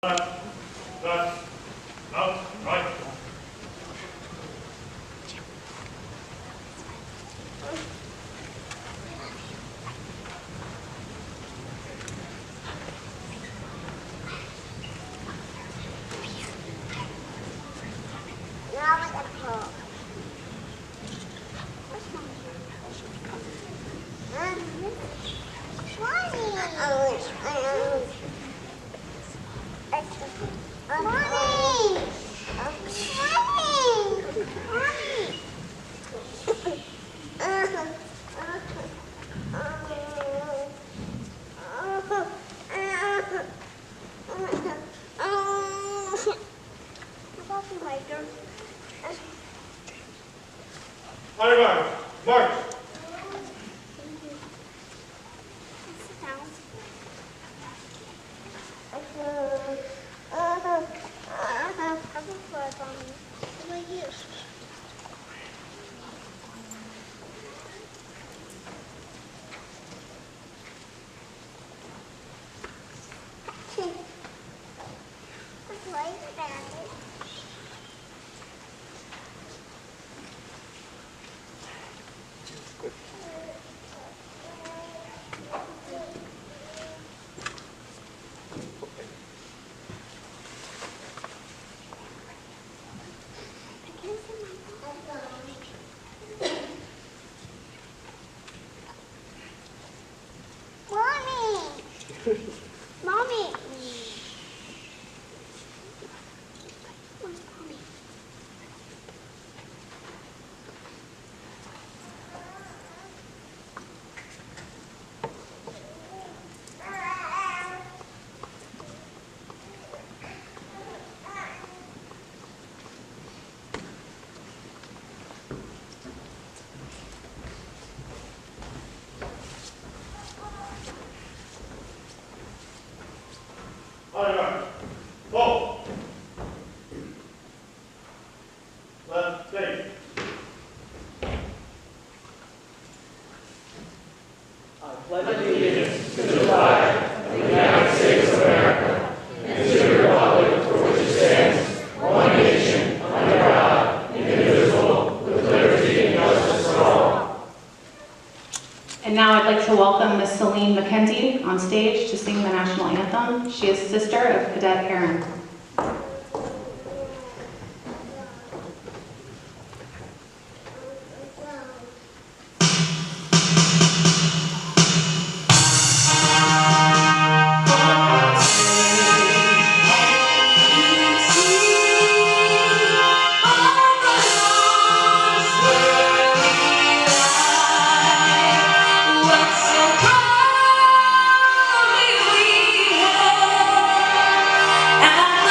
Left, left, out, right. Now we got to pull. Honor guard, march. Mommy! Honor guard, pull. Left, take. I pledge allegiance to the flag of the United States of America and to the republic for which it stands, one nation, under God, indivisible, with liberty and justice for all. And now I'd like to welcome Miss Celine McKenzie on stage to sing the national anthem. She is sister of Cadet Aaron. And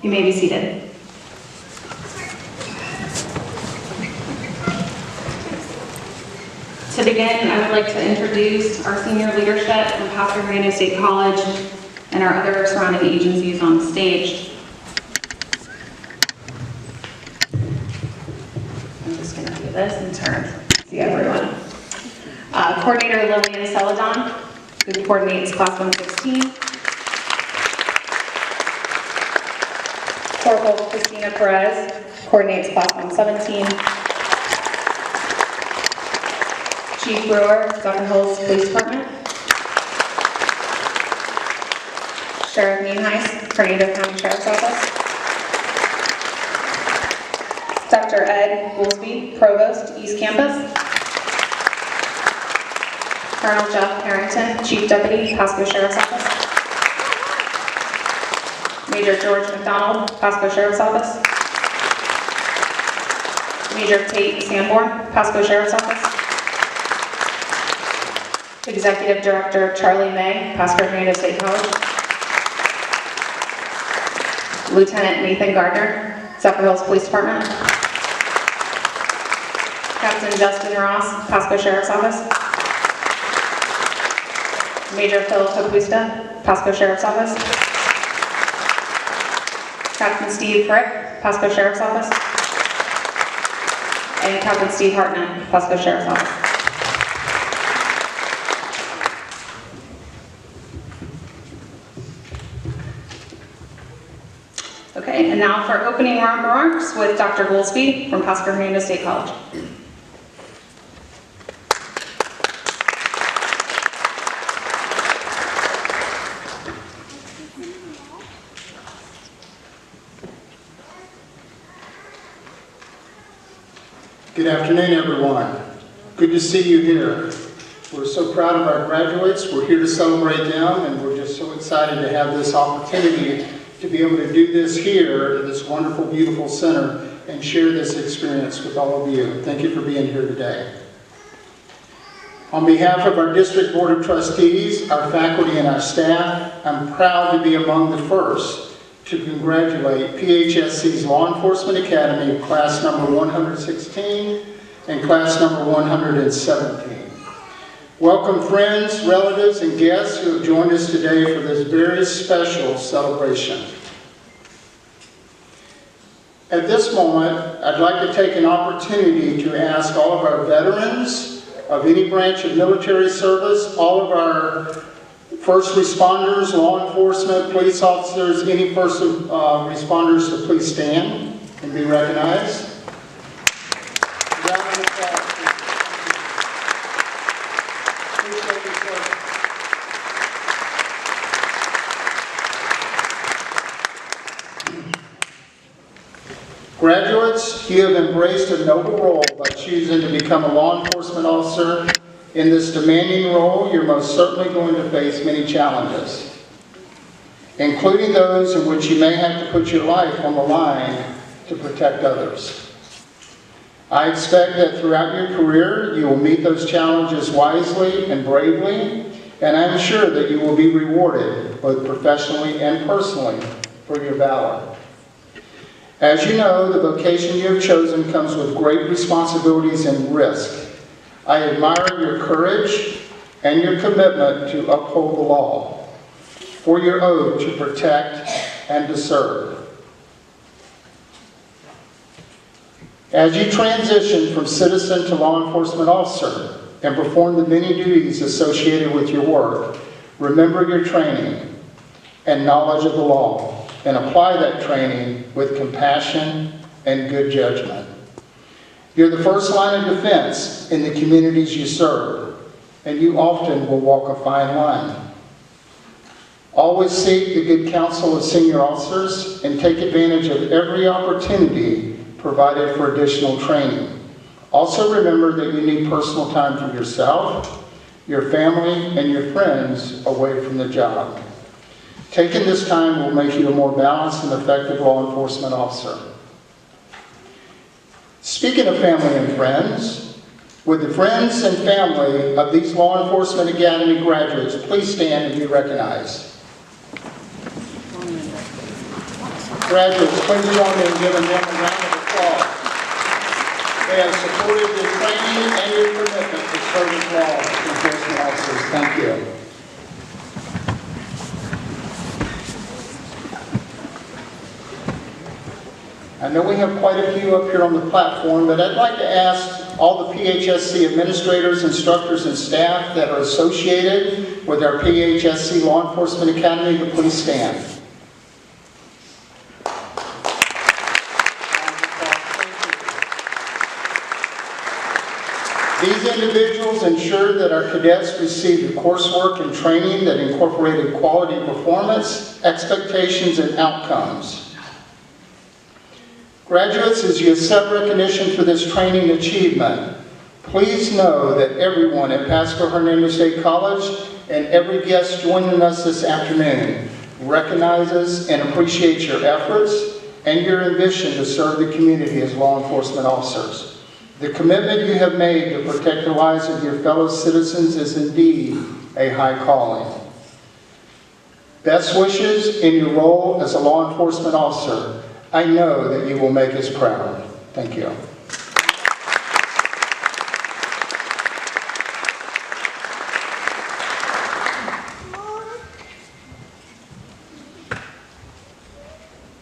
You may be seated. To begin, I would like to introduce our senior leadership from Pasco Hernando State College and our other surrounding agencies on the stage. I'm just going to do this in turn. See everyone. Coordinator Lillian Celadon, who coordinates Class 116. Corporal Christina Perez coordinates Class 117. Chief Brewer, Dr. Hill's Police Department. Sheriff Nienhuis, Hernando County Sheriff's Office. Dr. Ed Goolsby, Provost, East Campus. Colonel Jeff Harrington, Chief Deputy, Pasco Sheriff's Office. Major George McDonald, Pasco Sheriff's Office. Major Tate Sanborn, Pasco Sheriff's Office. Executive Director Charlie May, Pasco Hernando State College. Lieutenant Nathan Gardner, Zephyr Hills Police Department. Captain Justin Ross, Pasco Sheriff's Office. Major Phil Capusta, Pasco Sheriff's Office. Captain Steve Frick, Pasco Sheriff's Office. And Captain Steve Hartnett, Pasco Sheriff's Office. Okay, and now for opening remarks with Dr. Goolsby from Pasco Hernando State College. Good afternoon, everyone. Good to see you here. We're so proud of our graduates. We're here to celebrate them, and we're just so excited to have this opportunity to be able to do this here at this wonderful, beautiful center and share this experience with all of you. Thank you for being here today. On behalf of our District Board of Trustees, our faculty, and our staff, I'm proud to be among the first to congratulate PHSC's Law Enforcement Academy Class number 116 and Class number 117. Welcome friends, relatives, and guests who have joined us today for this very special celebration. At this moment, I'd like to take an opportunity to ask all of our veterans of any branch of military service, all of our first responders, law enforcement, police officers, any first responders to please stand and be recognized. Graduates, you have embraced a noble role by choosing to become a law enforcement officer. In this demanding role, you're most certainly going to face many challenges, including those in which you may have to put your life on the line to protect others. I expect that throughout your career, you will meet those challenges wisely and bravely, and I'm sure that you will be rewarded both professionally and personally for your valor. As you know, the vocation you have chosen comes with great responsibilities and risk. I admire your courage and your commitment to uphold the law, for your oath to protect and to serve. As you transition from citizen to law enforcement officer and perform the many duties associated with your work, remember your training and knowledge of the law, and apply that training with compassion and good judgment. You're the first line of defense in the communities you serve, and you often will walk a fine line. Always seek the good counsel of senior officers and take advantage of every opportunity provided for additional training. Also remember that you need personal time for yourself, your family, and your friends away from the job. Taking this time will make you a more balanced and effective law enforcement officer. Speaking of family and friends, would the friends and family of these Law Enforcement Academy graduates please stand and be recognized. Graduates, please join me in giving them a round of applause. They have supported your training and your commitment to serving law enforcement officers. Thank you. I know we have quite a few up here on the platform, but I'd like to ask all the PHSC administrators, instructors, and staff that are associated with our PHSC Law Enforcement Academy to please stand. These individuals ensured that our cadets received the coursework and training that incorporated quality performance, expectations, and outcomes. Graduates, as you accept recognition for this training achievement, please know that everyone at Pasco Hernandez State College and every guest joining us this afternoon recognizes and appreciates your efforts and your ambition to serve the community as law enforcement officers. The commitment you have made to protect the lives of your fellow citizens is indeed a high calling. Best wishes in your role as a law enforcement officer. I know that you will make us proud. Thank you.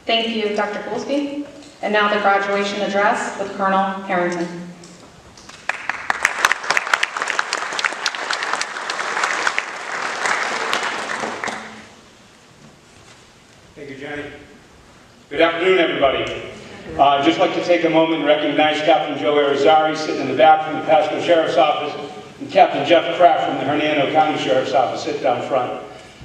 Thank you, Dr. Goolsby. And now the graduation address with Colonel Harrington. Thank you, Jenny. Good afternoon, everybody. I'd just like to take a moment and recognize Captain Joe Arizari sitting in the back from the Pasco Sheriff's Office and Captain Jeff Kraft from the Hernando County Sheriff's Office sit down front.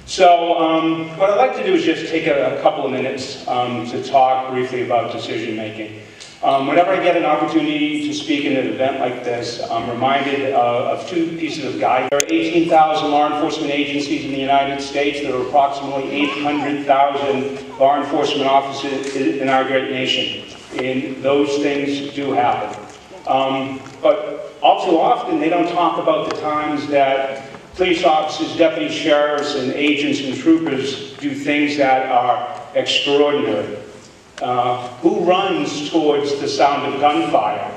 So what I'd like to do is just take a couple of minutes to talk briefly about decision making. Whenever I get an opportunity to speak in an event like this, I'm reminded of two pieces of guidance. There are 18,000 law enforcement agencies in the United States. There are approximately 800,000 law enforcement officers in our great nation. And those things do happen. But all too often, they don't talk about the times that police officers, deputy sheriffs, and agents and troopers do things that are extraordinary. Who runs towards the sound of gunfire?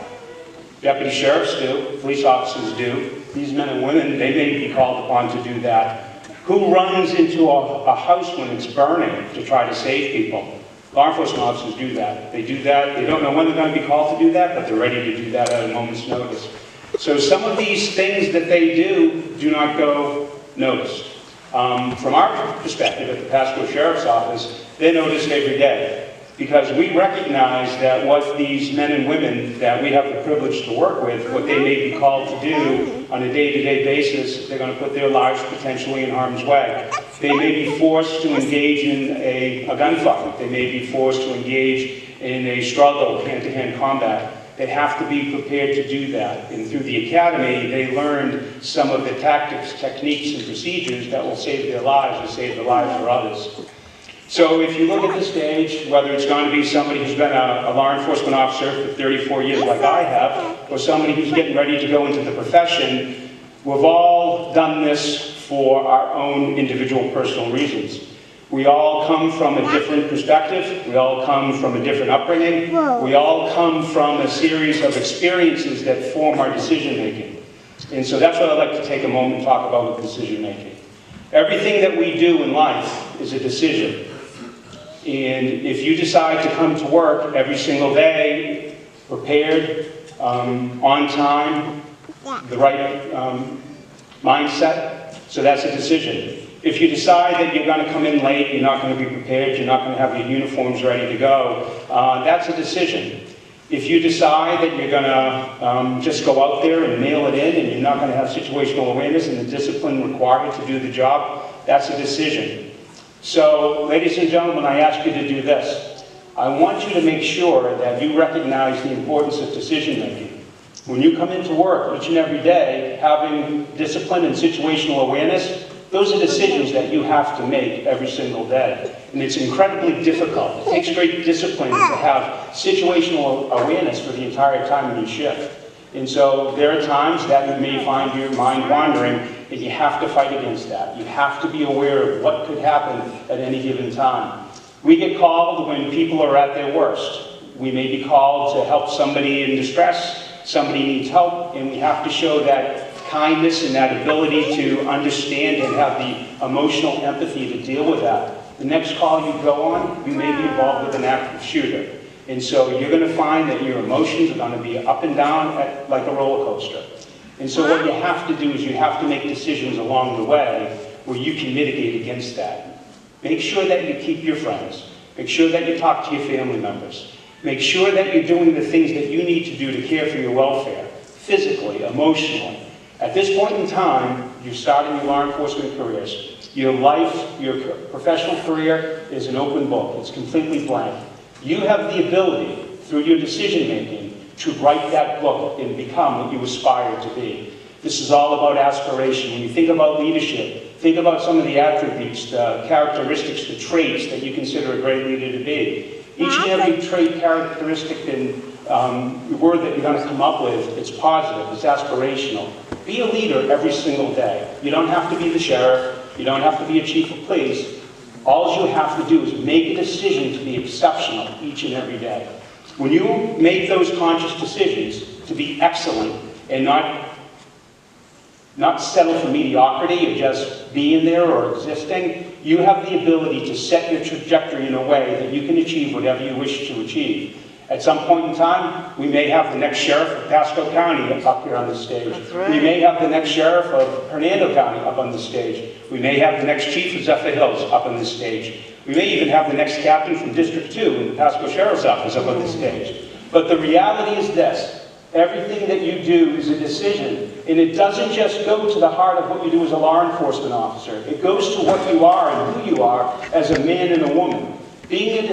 Deputy sheriffs do, police officers do. These men and women, they may be called upon to do that. Who runs into a house when it's burning to try to save people? Law enforcement officers do that. They do that. They don't know when they're going to be called to do that, but they're ready to do that at a moment's notice. So some of these things that they do not go noticed. From our perspective at the Pasco Sheriff's Office, they're noticed every day. Because we recognize that what these men and women that we have the privilege to work with, what they may be called to do on a day-to-day basis, they're going to put their lives potentially in harm's way. They may be forced to engage in a gunfight. They may be forced to engage in a struggle, hand-to-hand combat. They have to be prepared to do that. And through the academy, they learned some of the tactics, techniques, and procedures that will save their lives or save the lives of others. So if you look at the stage, whether it's going to be somebody who's been a law enforcement officer for 34 years like I have, or somebody who's getting ready to go into the profession, we've all done this for our own individual personal reasons. We all come from a different perspective. We all come from a different upbringing. We all come from a series of experiences that form our decision making. And so that's what I'd like to take a moment and talk about with decision making. Everything that we do in life is a decision. And if you decide to come to work every single day, prepared, on time, the right mindset, so that's a decision. If you decide that you're going to come in late, you're not going to be prepared, you're not going to have your uniforms ready to go, that's a decision. If you decide that you're going to just go out there and mail it in and you're not going to have situational awareness and the discipline required to do the job, that's a decision. So, ladies and gentlemen, I ask you to do this. I want you to make sure that you recognize the importance of decision making. When you come into work each and every day, having discipline and situational awareness, those are decisions that you have to make every single day. And it's incredibly difficult. It takes great discipline to have situational awareness for the entire time of your shift. And so there are times that you may find your mind wandering, and you have to fight against that. You have to be aware of what could happen at any given time. We get called when people are at their worst. We may be called to help somebody in distress, somebody needs help, and we have to show that kindness and that ability to understand and have the emotional empathy to deal with that. The next call you go on, you may be involved with an active shooter. And so you're going to find that your emotions are going to be up and down like a roller coaster. And so what you have to do is you have to make decisions along the way where you can mitigate against that. Make sure that you keep your friends. Make sure that you talk to your family members. Make sure that you're doing the things that you need to do to care for your welfare, physically, emotionally. At this point in time, you're starting your law enforcement careers. Your life, your professional career is an open book. It's completely blank. You have the ability, through your decision-making, to write that book and become what you aspire to be. This is all about aspiration. When you think about leadership, think about some of the attributes, the characteristics, the traits that you consider a great leader to be. Each and every trait, characteristic, and word that you're going to come up with, it's positive, it's aspirational. Be a leader every single day. You don't have to be the sheriff. You don't have to be a chief of police. All you have to do is make a decision to be exceptional each and every day. When you make those conscious decisions to be excellent and not settle for mediocrity or just being there or existing, you have the ability to set your trajectory in a way that you can achieve whatever you wish to achieve. At some point in time, we may have the next sheriff of Pasco County up here on the stage. Right. We may have the next sheriff of Hernando County up on the stage. We may have the next chief of Zephyr Hills up on this stage. We may even have the next captain from District 2 in the Pasco Sheriff's Office up on this stage. But the reality is this. Everything that you do is a decision, and it doesn't just go to the heart of what you do as a law enforcement officer. It goes to what you are and who you are as a man and a woman. Making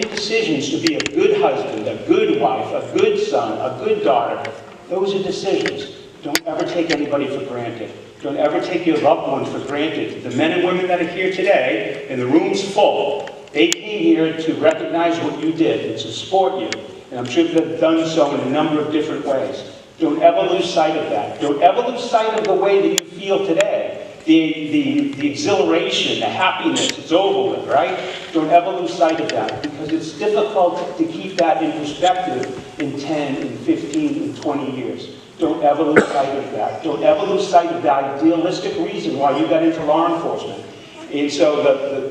decisions to be a good husband, a good wife, a good son, a good daughter, those are decisions. Don't ever take anybody for granted. Don't ever take your loved ones for granted. The men and women that are here today, and the room's full, they came here to recognize what you did and to support you. And I'm sure they've done so in a number of different ways. Don't ever lose sight of that. Don't ever lose sight of the way that you feel today. The exhilaration, the happiness, it's over with, right? Don't ever lose sight of that, because it's difficult to keep that in perspective in 10, in 15, in 20 years. Don't ever lose sight of that. Don't ever lose sight of the idealistic reason why you got into law enforcement. And so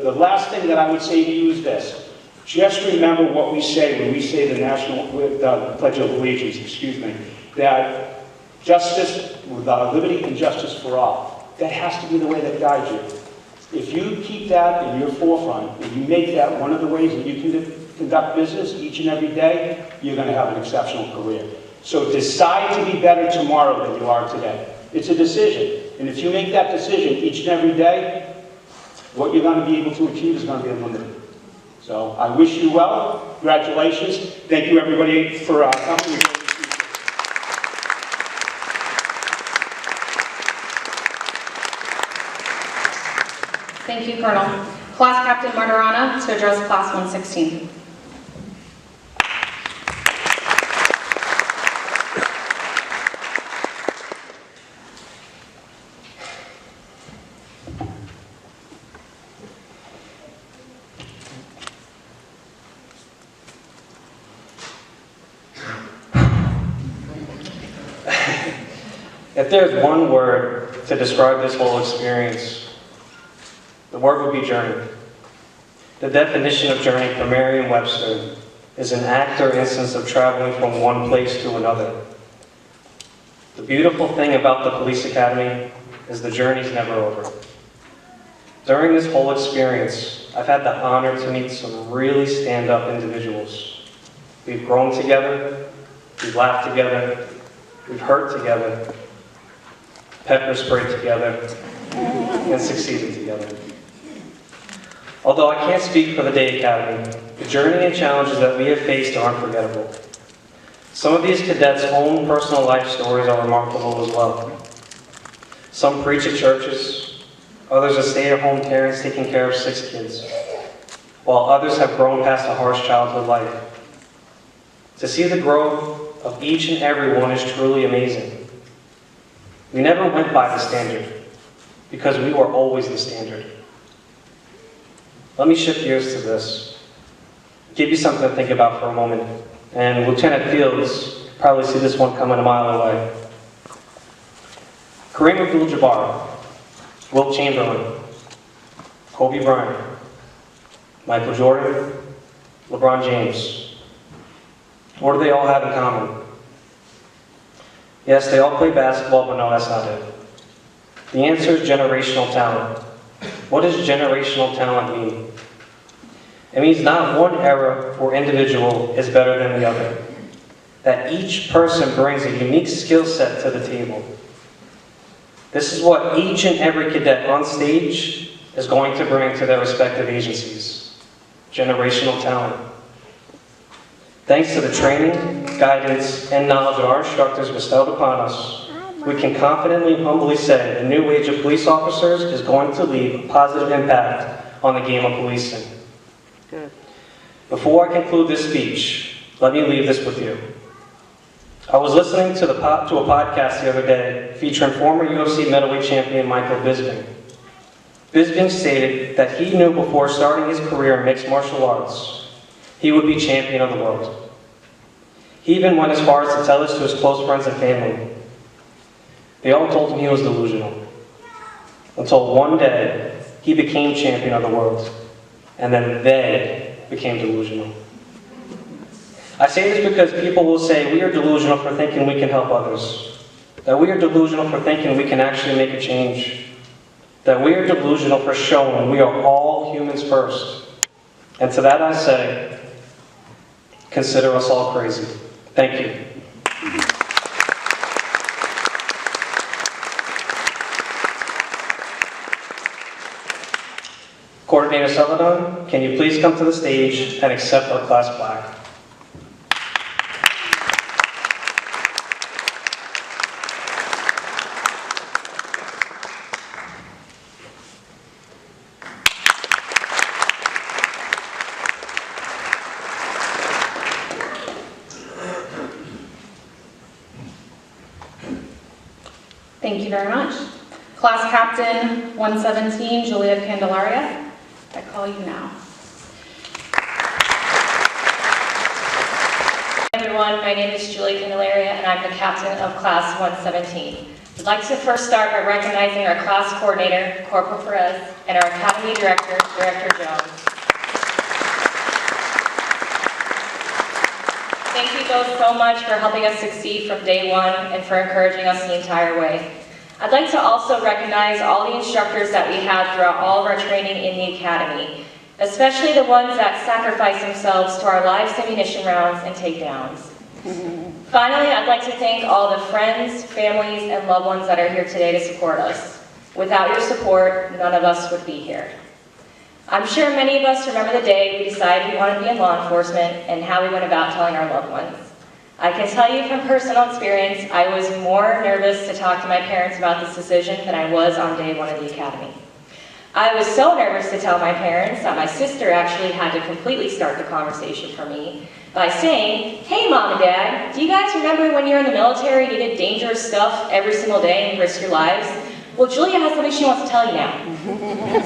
the last thing that I would say to you is this. Just remember what we say when we say the Pledge of Allegiance, that justice, liberty and justice for all. That has to be the way that guides you. If you keep that in your forefront, and you make that one of the ways that you can conduct business each and every day, you're going to have an exceptional career. So decide to be better tomorrow than you are today. It's a decision. And if you make that decision each and every day, what you're going to be able to achieve is going to be unlimited. So I wish you well. Congratulations. Thank you, everybody, for coming. Thank you, Colonel. Class Captain Martirana to address Class 116. If there's one word to describe this whole experience, the word would be journey. The definition of journey from Merriam-Webster is an act or instance of traveling from one place to another. The beautiful thing about the police academy is the journey's never over. During this whole experience, I've had the honor to meet some really stand-up individuals. We've grown together, we've laughed together, we've hurt together, pepper sprayed together, and succeeded together. Although I can't speak for the Day Academy, the journey and challenges that we have faced are unforgettable. Some of these cadets' own personal life stories are remarkable as well. Some preach at churches, others are stay-at-home parents taking care of 6 kids, while others have grown past a harsh childhood life. To see the growth of each and every one is truly amazing. We never went by the standard, because we were always the standard. Let me shift gears to this. Give you something to think about for a moment. And Lieutenant Fields probably see this one coming a mile away. Kareem Abdul-Jabbar, Wilt Chamberlain, Kobe Bryant, Michael Jordan, LeBron James. What do they all have in common? Yes, they all play basketball, but no, that's not it. The answer is generational talent. What does generational talent mean? It means not one era or individual is better than the other. That each person brings a unique skill set to the table. This is what each and every cadet on stage is going to bring to their respective agencies. Generational talent. Thanks to the training, guidance, and knowledge that our instructors bestowed upon us, we can confidently and humbly say the new age of police officers is going to leave a positive impact on the game of policing. Good. Before I conclude this speech, let me leave this with you. I was listening to a podcast the other day featuring former UFC middleweight champion Michael Bisping. Bisping stated that he knew before starting his career in mixed martial arts, he would be champion of the world. He even went as far as to tell this to his close friends and family. They all told him he was delusional. Until one day, he became champion of the world. And then they became delusional. I say this because people will say we are delusional for thinking we can help others. That we are delusional for thinking we can actually make a change. That we are delusional for showing we are all humans first. And to that I say, consider us all crazy. Thank you. Coordinator Celadon, can you please come to the stage and accept our class plaque? Thank you very much. Class Captain 117, Julia Candelaria, I call you now. Hi everyone, my name is Julia Candelaria and I'm the captain of Class 117. I'd like to first start by recognizing our class coordinator, Corporal Perez, and our Academy Director, Director Jones. Thank you both so much for helping us succeed from day one and for encouraging us the entire way. I'd like to also recognize all the instructors that we have throughout all of our training in the Academy, especially the ones that sacrifice themselves to our live ammunition rounds and takedowns. Finally, I'd like to thank all the friends, families, and loved ones that are here today to support us. Without your support, none of us would be here. I'm sure many of us remember the day we decided we wanted to be in law enforcement and how we went about telling our loved ones. I can tell you from personal experience, I was more nervous to talk to my parents about this decision than I was on day one of the Academy. I was so nervous to tell my parents that my sister actually had to completely start the conversation for me by saying, "Hey Mom and Dad, do you guys remember when you were in the military and you did dangerous stuff every single day and risked your lives? Well, Julia has something she wants to tell you now."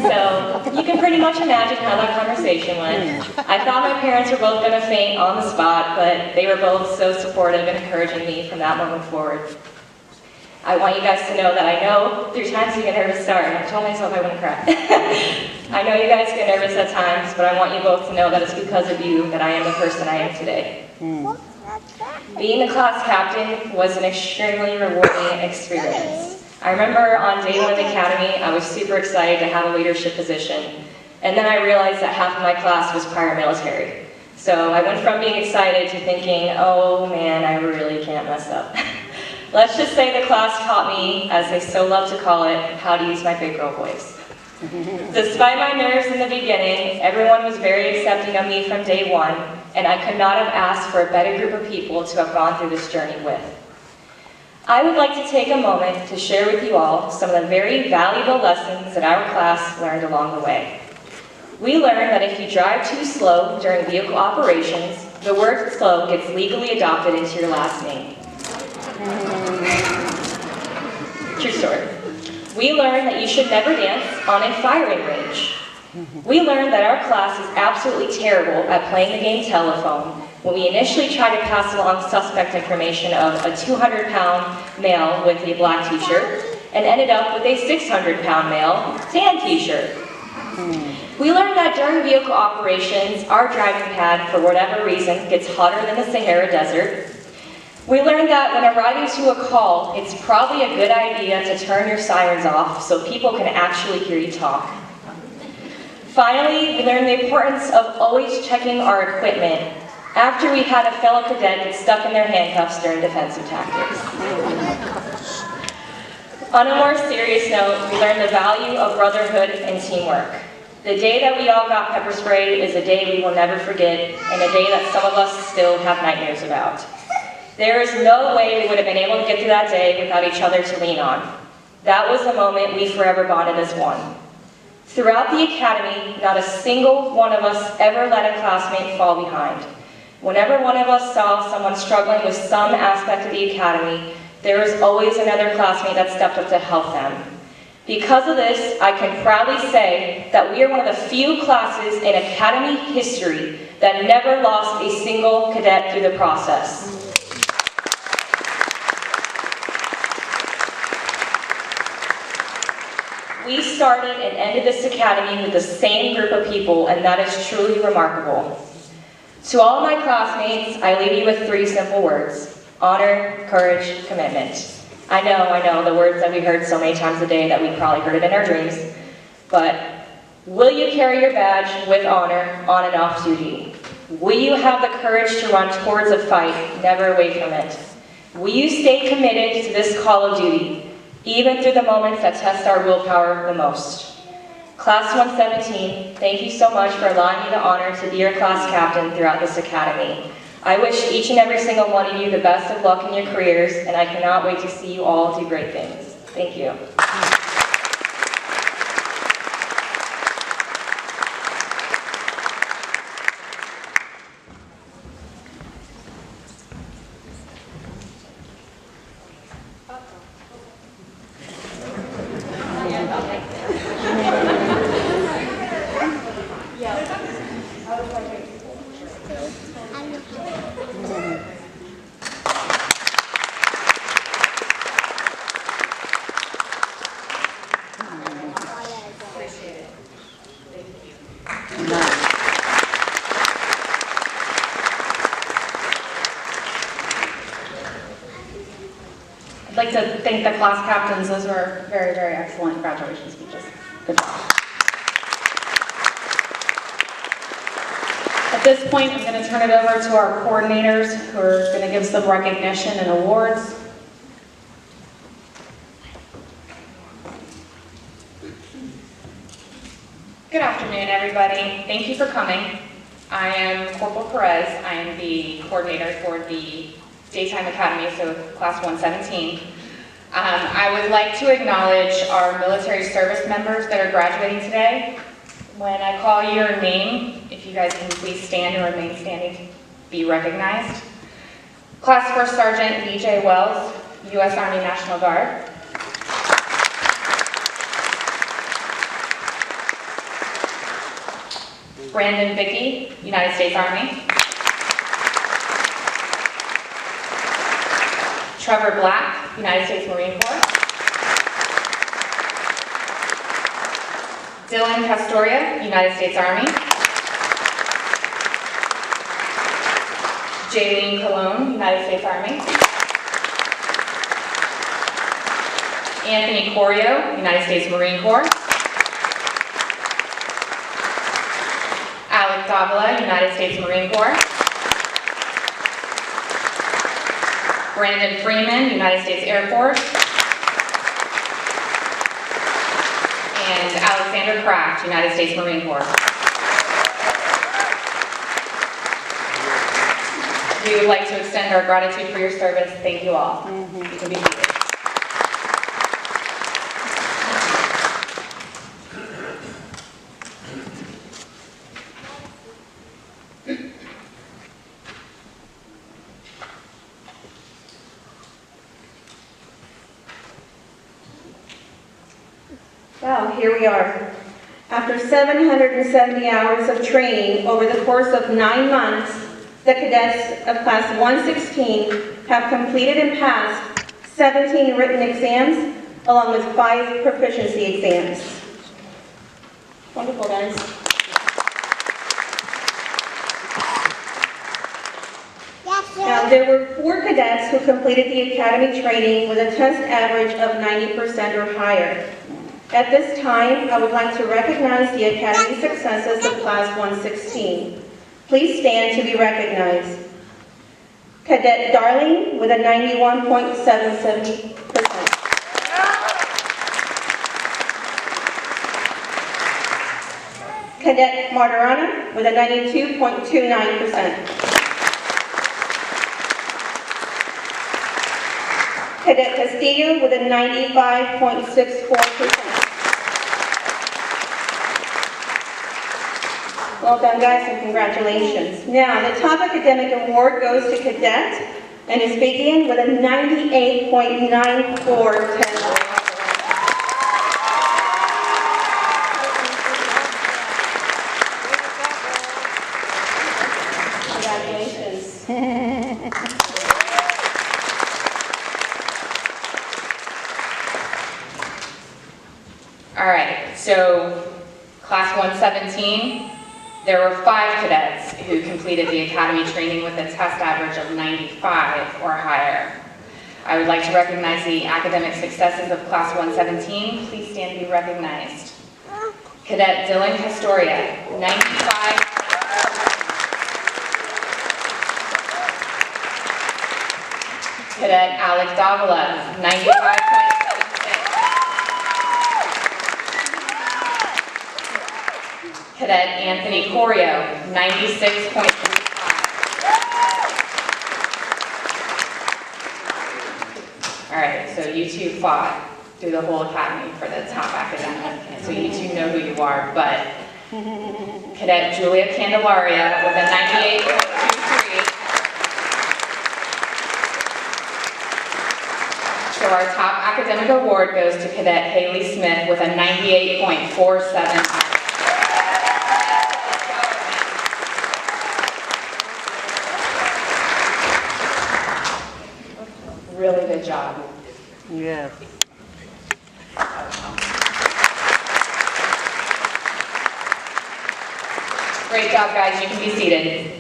So you can pretty much imagine how that conversation went. I thought my parents were both going to faint on the spot, but they were both so supportive and encouraging me from that moment forward. I want you guys to know that I know through times you get nervous. Sorry, I told myself I wouldn't cry. I know you guys get nervous at times, but I want you both to know that it's because of you that I am the person I am today. Being the class captain was an extremely rewarding experience. I remember on day one of the Academy, I was super excited to have a leadership position. And then I realized that half of my class was prior military. So I went from being excited to thinking, oh man, I really can't mess up. Let's just say the class taught me, as they so love to call it, how to use my big girl voice. Despite my nerves in the beginning, everyone was very accepting of me from day one, and I could not have asked for a better group of people to have gone through this journey with. I would like to take a moment to share with you all some of the very valuable lessons that our class learned along the way. We learned that if you drive too slow during vehicle operations, the word slow gets legally adopted into your last name. True story. We learned that you should never dance on a firing range. We learned that our class is absolutely terrible at playing the game telephone when we initially tried to pass along suspect information of a 200-pound male with a black t-shirt and ended up with a 600-pound male tan t-shirt. We learned that during vehicle operations, our driving pad, for whatever reason, gets hotter than the Sahara Desert. We learned that when arriving to a call, it's probably a good idea to turn your sirens off so people can actually hear you talk. Finally, we learned the importance of always checking our equipment after we had a fellow cadet get stuck in their handcuffs during defensive tactics. On a more serious note, we learned the value of brotherhood and teamwork. The day that we all got pepper sprayed is a day we will never forget, and a day that some of us still have nightmares about. There is no way we would have been able to get through that day without each other to lean on. That was the moment we forever bonded as one. Throughout the academy, not a single one of us ever let a classmate fall behind. Whenever one of us saw someone struggling with some aspect of the academy, there was always another classmate that stepped up to help them. Because of this, I can proudly say that we are one of the few classes in academy history that never lost a single cadet through the process. We started and ended this academy with the same group of people, and that is truly remarkable. To all of my classmates, I leave you with 3 simple words: honor, courage, commitment. I know, the words that we heard so many times a day that we probably heard it in our dreams, but will you carry your badge with honor on and off duty? Will you have the courage to run towards a fight, never away from it? Will you stay committed to this call of duty, even through the moments that test our willpower the most? Class 117, thank you so much for allowing me the honor to be your class captain throughout this academy. I wish each and every single one of you the best of luck in your careers, and I cannot wait to see you all do great things. Thank you. I'd like to thank the class captains. Those were very, very excellent graduation speeches. Good job. At this point, I'm going to turn it over to our coordinators who are going to give some recognition and awards. Good afternoon, everybody. Thank you for coming. I am Corporal Perez. I am the coordinator for the Daytime Academy, so Class 117. I would like to acknowledge our military service members that are graduating today. When I call your name, if you guys can please stand and remain standing, be recognized. Class 1st Sergeant B.J. Wells, U.S. Army National Guard. Brandon Vicky, United States Army. Trevor Black, United States Marine Corps. Dylan Castoria, United States Army. Jaylene Colon, United States Army. Anthony Corio, United States Marine Corps. Alec Davila, United States Marine Corps. Brandon Freeman, United States Air Force. And Alexander Kraft, United States Marine Corps. We would like to extend our gratitude for your service. Thank you all. You can be seated. Well, here we are. After 770 hours of training over the course of 9 months, the cadets of Class 116 have completed and passed 17 written exams, along with 5 proficiency exams. Wonderful, guys. Now, there were 4 cadets who completed the academy training with a test average of 90% or higher. At this time, I would like to recognize the academy successes of Class 116. Please stand to be recognized. Cadet Darling with a 91.770%. Cadet Martirana with a 92.29%. Cadet Castillo with a 95.64%. Well done, guys, and congratulations. Now, the top academic award goes to Cadet and is begin with a 98.94 test. Congratulations. All right, so Class 117, there were 5 cadets who completed the academy training with a test average of 95 or higher. I would like to recognize the academic successes of Class 117. Please stand to be recognized. Cadet Dylan Castoria, 95. Cadet Alec Davila, 95.76. Cadet Anthony Corio, 96.35. All right, so you two fought through the whole academy for the top academic, so you two know who you are, but Cadet Julia Candelaria with a 98.23. So our top academic award goes to Cadet Haley Smith with a 98.47. Really good job. Yes. Great job, guys. You can be seated.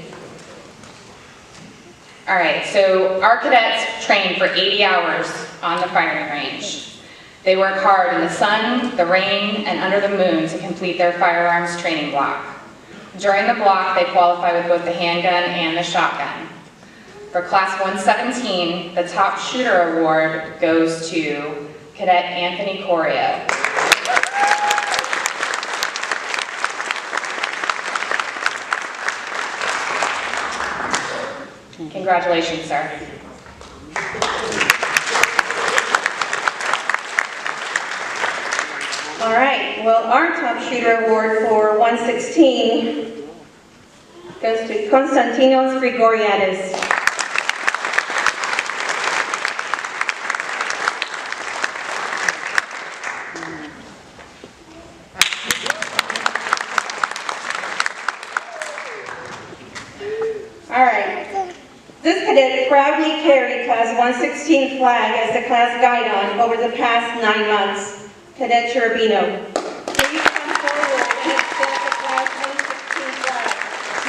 All right, so our cadets trained for 80 hours on the firing range. They work hard in the sun, the rain, and under the moon to complete their firearms training block. During the block, they qualify with both the handgun and the shotgun. For Class 117, the top shooter award goes to Cadet Anthony Corio. Congratulations, sir. All right, well, our top shooter award for 116 goes to Konstantinos Grigoriadis. All right. This cadet proudly carried Class 116 flag as the class guidon over the past 9 months. Cadet Cherubino, please come forward and accept the Class 116 flag.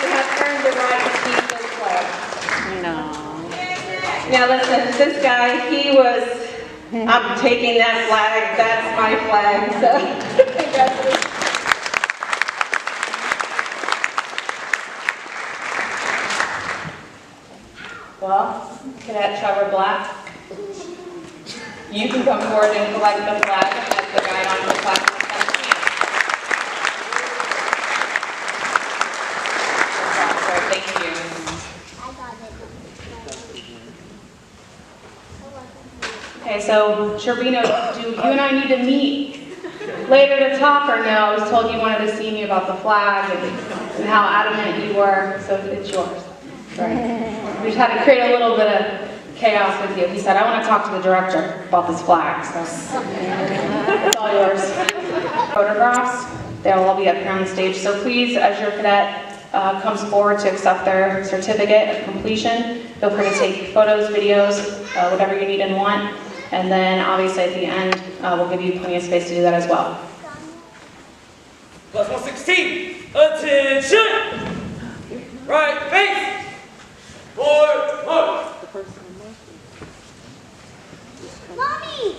You have earned the right to keep this flag. No. Now listen, this guy, he was, I'm taking that flag, that's my flag, so congratulations. Well, Cadet Trevor Black, you can come forward and collect the flag as the guide on the Class 117. Thank you. Okay, so Cherubino, do you and I need to meet later to talk or no? I was told you wanted to see me about the flag and how adamant you were, so it's yours. Right. We just had to create a little bit of chaos with you. He said, I want to talk to the director about this flag, so it's all yours. Photographs. They'll all be up here on the stage. So please, as your cadet comes forward to accept their certificate of completion, feel free to take photos, videos, whatever you need and want. And then obviously at the end, we'll give you plenty of space to do that as well. Class 116, attention! Right face! Forward, march! Mommy!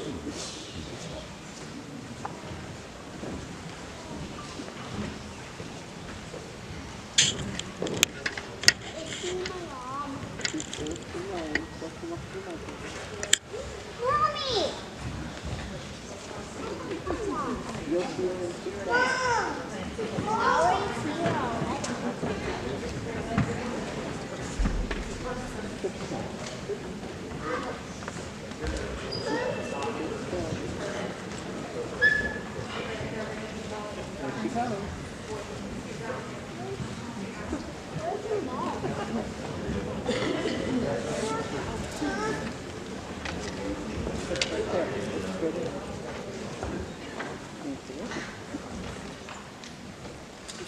Mommy!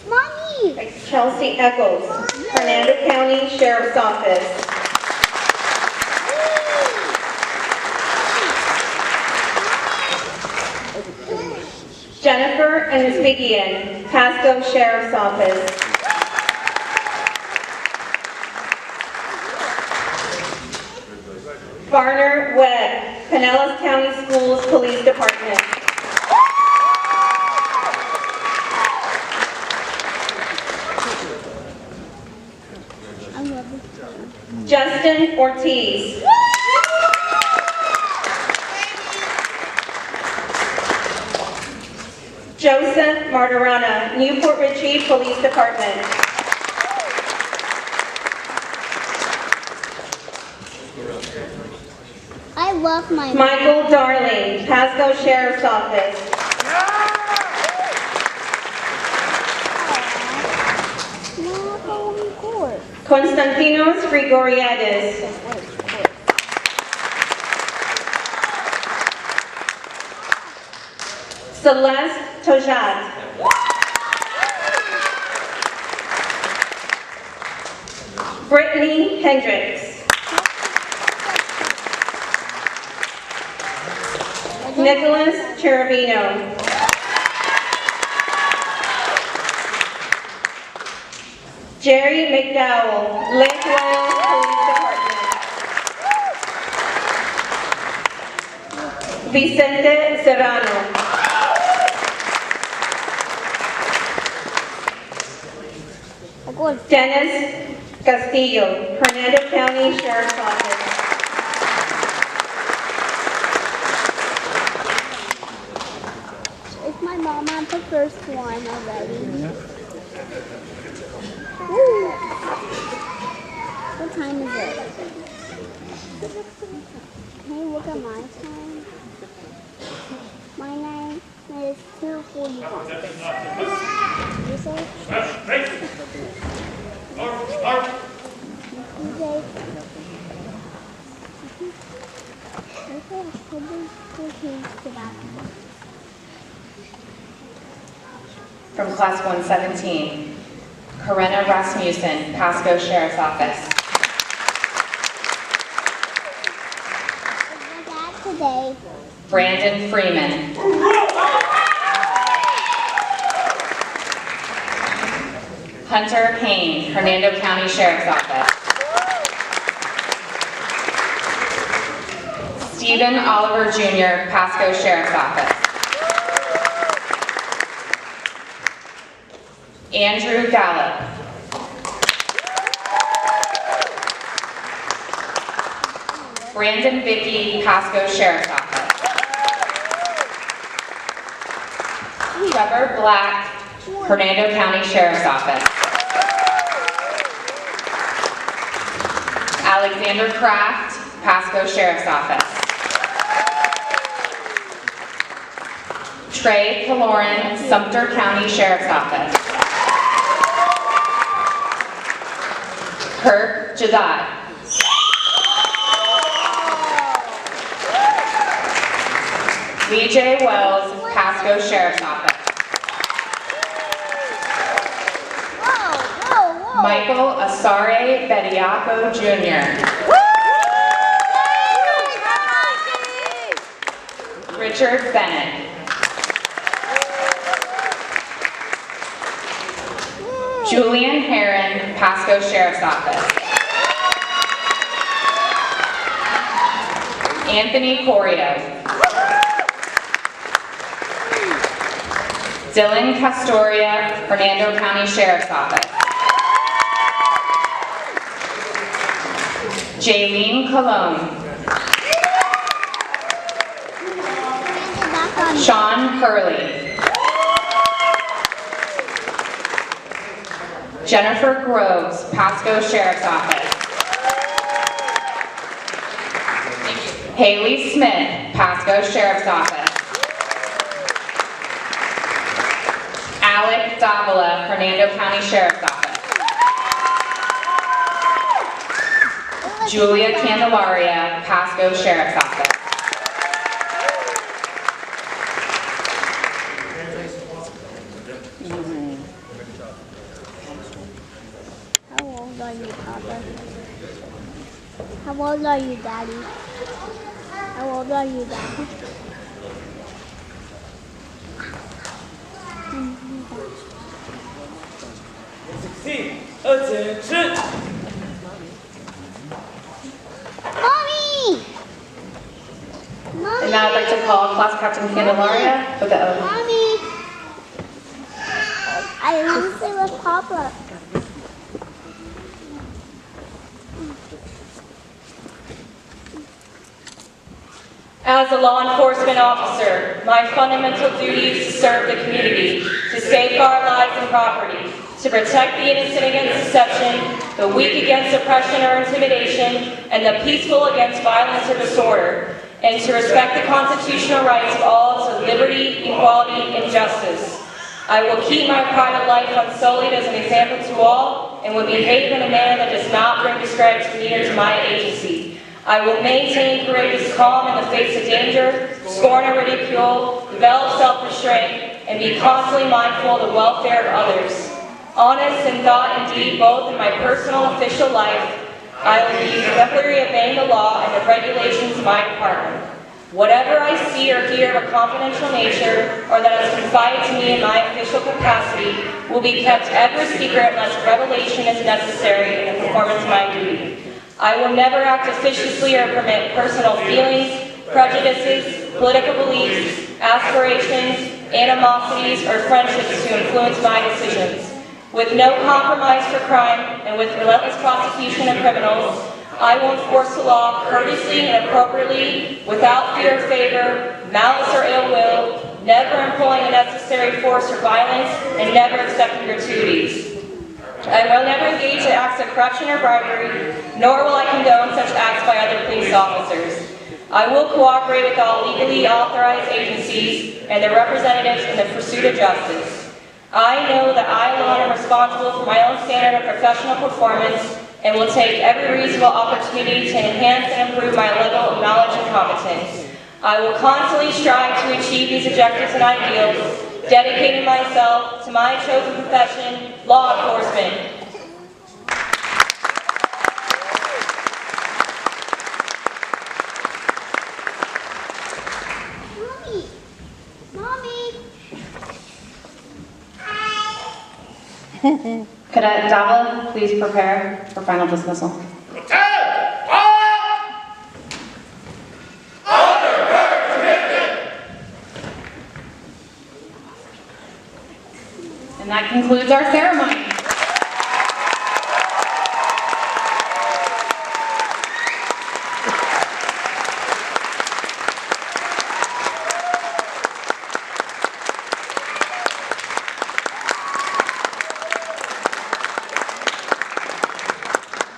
Mommy! Chelsea Eccles, Hernando County Sheriff's Office. Jennifer Anasvigian, Pasco Sheriff's Office. Garner Webb, Pinellas County Schools Police Department. Justin Ortiz. Joseph Martirana, Newport Richey Police Department. I love my Michael Darling, Pasco Sheriff's Office. Konstantinos Grigoriadis. Celeste Tojat. Brittany Hendricks. Nicholas Cherubino. Jerry McDowell, Lake Wales Police Department. Vicente Serrano. Dennis Castillo, Hernando County Sheriff's Office. It's my mom on the first one already. Woo. What time is it? Can you look at my time? My time is 2:41. You say? From Class 117, Corinna Rasmussen, Pasco Sheriff's Office. My dad today. Brandon Freeman. Hunter Payne, Hernando County Sheriff's Office. Stephen Oliver Jr., Pasco Sheriff's Office. Andrew Gallup. Brandon Vicky, Pasco Sheriff's Office. Trevor Black, Hernando County Sheriff's Office. Alexander Kraft, Pasco Sheriff's Office. Trey Kaloran, Sumter County Sheriff's Office. Kirk Jadot. Lee J. Wells, Pasco Sheriff's Office. Michael Asare Bediaco Jr. Richard Bennett. Julian Heron, Pasco Sheriff's Office. Anthony Corio. Dylan Castoria, Fernando County Sheriff's Office. Jaylene Colon. Sean Hurley. Jennifer Groves, Pasco Sheriff's Office. Haley Smith, Pasco Sheriff's Office. Alec Davila, Fernando County Sheriff's Office. Julia Candelaria, Pasco Sheriff's Office. How old are you, Papa? How old are you, Daddy? How old are you, Daddy? Attention! Mommy! Mommy! And now I'd like to call Class Captain Candelaria with the oath. Mommy! I want to stay with Papa. As a law enforcement officer, my fundamental duty is to serve the community, to safeguard lives and property, to protect the innocent against deception, the weak against oppression or intimidation, and the peaceful against violence or disorder, and to respect the constitutional rights of all to liberty, equality, and justice. I will keep my private life unsullied as an example to all, and will behave in a manner that does not bring discredit to me or to my agency. I will maintain courageous calm in the face of danger, scorn or ridicule, develop self-restraint, and be constantly mindful of the welfare of others. Honest in thought and deed, both in my personal and official life, I will be exemplary obeying the law and the regulations of my department. Whatever I see or hear of a confidential nature, or that is confided to me in my official capacity, will be kept ever secret unless revelation is necessary in the performance of my duty. I will never act officiously or permit personal feelings, prejudices, political beliefs, aspirations, animosities, or friendships to influence my decisions. With no compromise for crime and with relentless prosecution of criminals, I will enforce the law courteously and appropriately, without fear or favor, malice or ill will, never employing unnecessary force or violence, and never accepting gratuities. I will never engage in acts of corruption or bribery, nor will I condone such acts by other police officers. I will cooperate with all legally authorized agencies and their representatives in the pursuit of justice. I know that I alone am responsible for my own standard of professional performance and will take every reasonable opportunity to enhance and improve my level of knowledge and competence. I will constantly strive to achieve these objectives and ideals, dedicating myself to my chosen profession, law enforcement. Cadet Davila, please prepare for final dismissal. And that concludes our ceremony.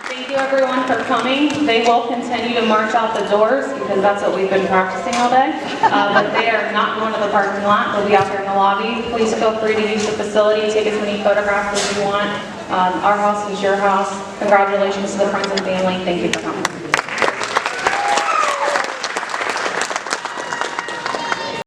Thank you everyone for coming. They will continue to march out the doors because that's what we've been practicing all day. But they are not going to the parking lot. They'll be out there in the lobby. Please feel free to use the facility. Take as many photographs as you want. Our house is your house. Congratulations to the friends and family. Thank you for coming.